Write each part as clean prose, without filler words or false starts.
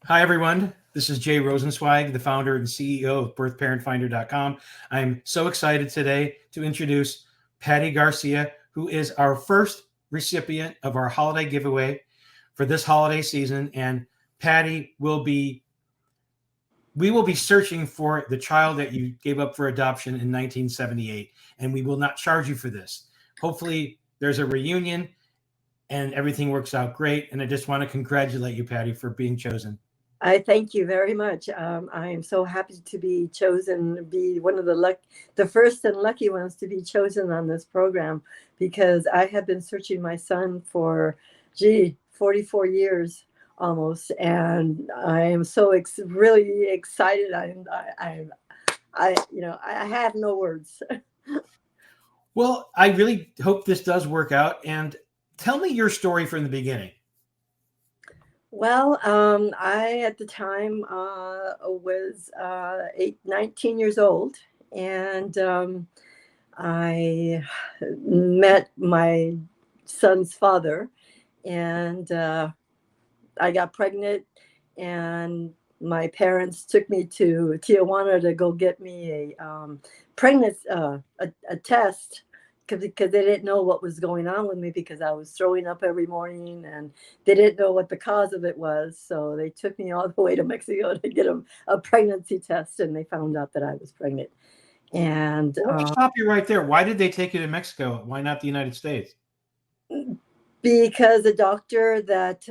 Hi, everyone. This is Jay Rosenzweig, the founder and CEO of Birthparentfinder.com. I'm so excited today to introduce Patty Garcia, who is our first recipient of our holiday giveaway for this holiday season. And Patty we will be searching for the child that you gave up for adoption in 1978, and we will not charge you for this. Hopefully, there's a reunion and everything works out great. And I just want to congratulate you, Patty, for being chosen. I thank you very much. I am so happy to be chosen, be one of the first and lucky ones to be chosen on this program, because I have been searching my son for, 44 years almost, and I am so really excited. I have no words. Well, I really hope this does work out. And tell me your story from the beginning. Well, I at the time was 19 years old, and I met my son's father, and I got pregnant, and my parents took me to Tijuana to go get me a test, because they didn't know what was going on with me, because I was throwing up every morning, and they didn't know what the cause of it was. So they took me all the way to Mexico to get a pregnancy test, and they found out that I was pregnant. And Well, let me stop you right there. Why did they take you to Mexico? Why not the United States? because the doctor that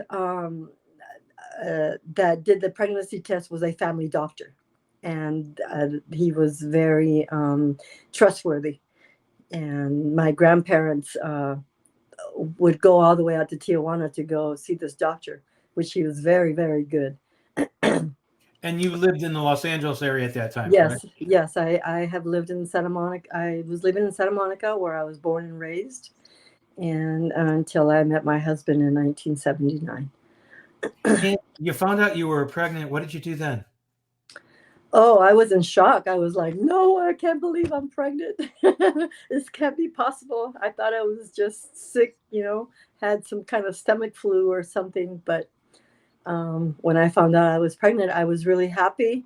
did the pregnancy test was a family doctor, and he was very trustworthy. And my grandparents would go all the way out to Tijuana to go see this doctor, which he was very, very good. And you lived in the Los Angeles area at that time, correct? Yes, yes, I have lived in Santa Monica. I was living in Santa Monica, where I was born and raised, and until I met my husband in 1979. And you found out you were pregnant. What did you do then? Oh, I was in shock. I was like, no, I can't believe I'm pregnant. This can't be possible. I thought I was just sick, had some kind of stomach flu or something. But when I found out I was pregnant, I was really happy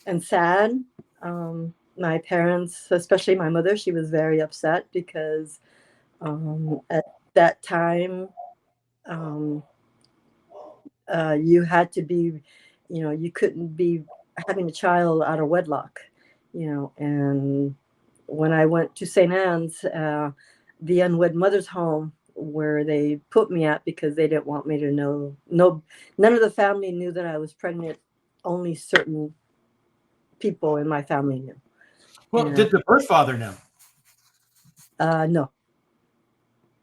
and sad. My parents, especially my mother, she was very upset, because at that time, um, you had to be, you couldn't be having a child out of wedlock, and when I went to St. Anne's, the unwed mother's home where they put me at, because they didn't want me to know, no, none of the family knew that I was pregnant. Only certain people in my family knew. Well, And did the birth father know? no,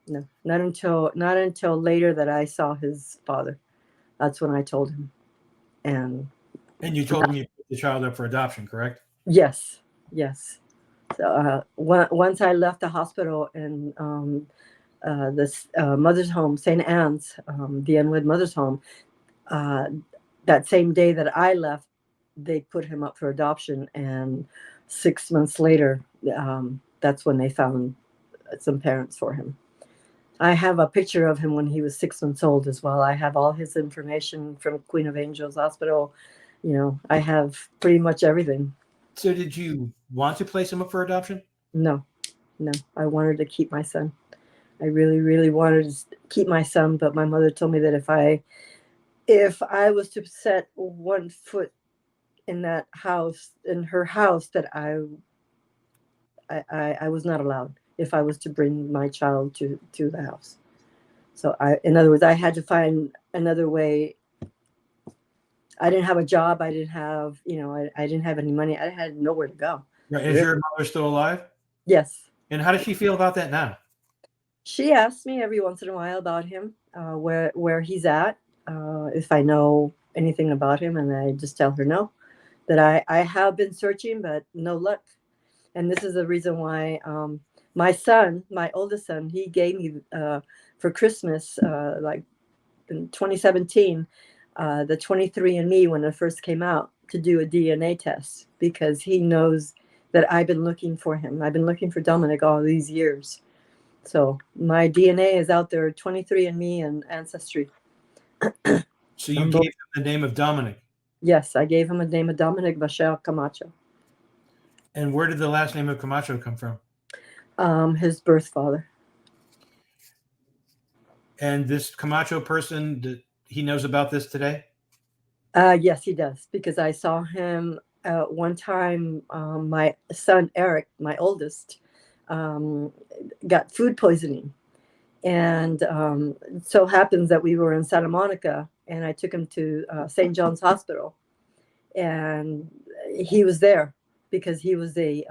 no, not until later that I saw his father. That's when I told him. And And you told him you put the child up for adoption, correct? yes, yes. So once I left the hospital, and this mother's home, St. Anne's, the unwed mother's home, uh, that same day that I left, they put him up for adoption. And 6 months later, that's when they found some parents for him. I have a picture of him when he was 6 months old as well. I have all his information from Queen of Angels Hospital. I have pretty much everything. So did you want to place him up for adoption? No, no, I wanted to keep my son. I really, really wanted to keep my son, but my mother told me that if I was to set one foot in that house, in her house, that I was not allowed, if I was to bring my child to the house. So in other words, I had to find another way. I didn't have a job. I didn't have, I didn't have any money. I had nowhere to go. Right. Is Really? your mother still alive? Yes. And how does she feel about that now? She asks me every once in a while about him, where he's at, if I know anything about him, and I just tell her no, that I have been searching, but no luck. And this is the reason why, my son, my oldest son, he gave me, for Christmas, like in 2017, the 23andMe, when it first came out, to do a DNA test, because he knows that I've been looking for him. I've been looking for Dominic all these years. So my DNA is out there, 23andMe and Ancestry. So you On gave both. him the name of Dominic. Yes, I gave him the name of Dominic Vachel Camacho, And where did the last name of Camacho come from? his birth father. And this Camacho person, he knows about this today? Yes, he does, because I saw him one time. My son Eric, my oldest, um, got food poisoning, and it so happens that we were in Santa Monica, and I took him to St. John's Hospital, and he was there because he was a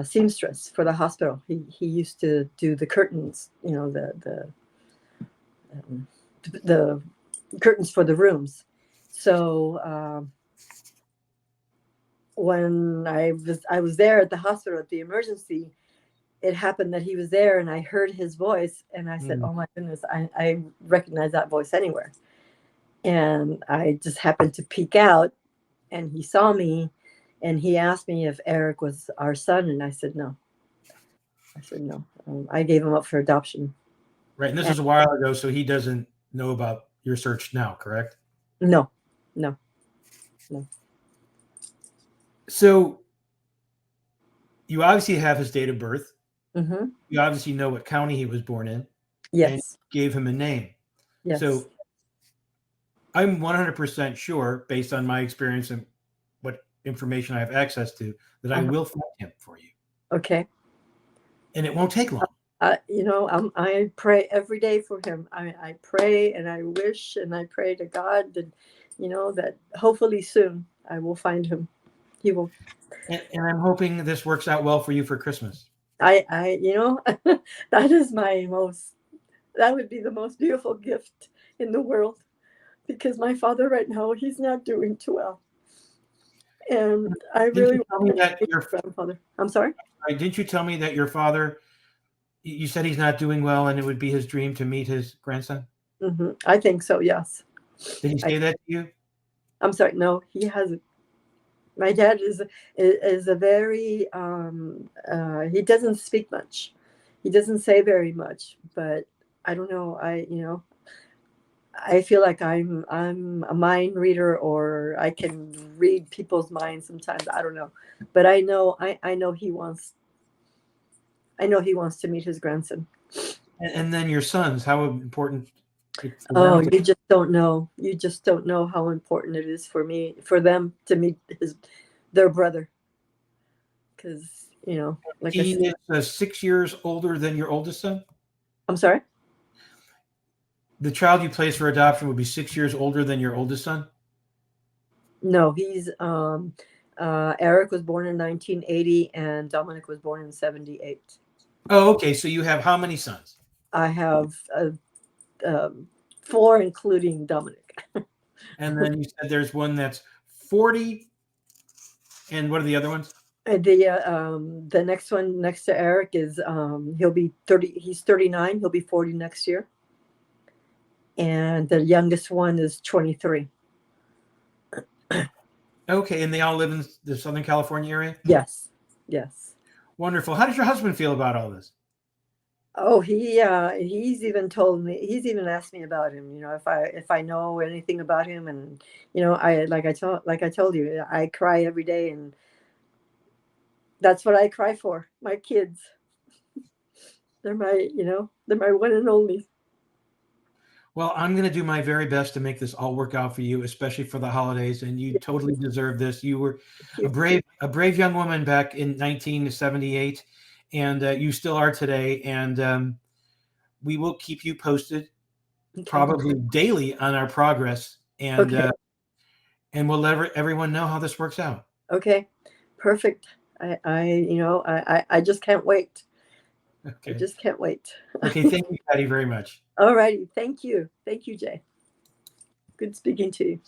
seamstress for the hospital. He used to do the curtains, um, the curtains for the rooms. So when I was there at the hospital at the emergency, it happened that he was there, and I heard his voice, and I said, Mm. "Oh my goodness, I recognize that voice anywhere." And I just happened to peek out, and he saw me, and he asked me if Eric was our son, and I said no. I said no. I gave him up for adoption. Right. And this And was a while ago, so he doesn't know about your search now, correct? no, no, no. So you obviously have his date of birth. Mm-hmm. You obviously know what county he was born in and Yes, gave him a name. yes. So I'm 100% sure, based on my experience and what information I have access to, that I Uh-huh. will find him for you. Okay. And it won't take long. I pray every day for him. I pray and I wish and I pray to God that, that hopefully soon I will find him. He will. And I'm hoping this works out well for you for Christmas. That is that would be the most beautiful gift in the world, because my father right now, he's not doing too well. And I Didn't really you tell me want to that meet my grandfather. I'm sorry? didn't you tell me that your father, you said he's not doing well and it would be his dream to meet his grandson? I think so, yes. Did he I, say that to you? I'm sorry. No, he hasn't. My dad is a very he doesn't speak much. He doesn't say very much, but I don't know. I feel like I'm a mind reader, or I can read people's minds sometimes. I don't know, but I know he wants to meet his grandson. And then your sons, how important for them Oh, to. you just don't know. You just don't know how important it is for them to meet their brother, because like I He said. is 6 years older than your oldest son? I'm sorry. The child you placed for adoption would be 6 years older than your oldest son? No, he's Eric was born in 1980, and Dominic was born in 78. Oh, okay. So you have how many sons? I have um, four, including Dominic. And then you said there's one that's 40. And what are the other ones? The next one next to Eric is he'll be 30. He's 39. He'll be 40 next year. And the youngest one is 23. Okay. And they all live in the Southern California area? Yes, yes. Wonderful. How does your husband feel about all this? Oh, he's even told me, he's even asked me about him, if I know anything about him. And I like I told you, I cry every day, and that's what I cry for. My kids. They're my one and only. Well, I'm going to do my very best to make this all work out for you, especially for the holidays. And you totally deserve this. You were Thank you. a brave young woman back in 1978, and you still are today. And we will keep you posted, Okay. probably daily, on our progress, Okay. and we'll let everyone know how this works out. Okay. Perfect. I just can't wait. I Okay. just can't wait. Okay. Thank you, Patty, very much. All righty. Thank you. Thank you, Jay. Good speaking to you.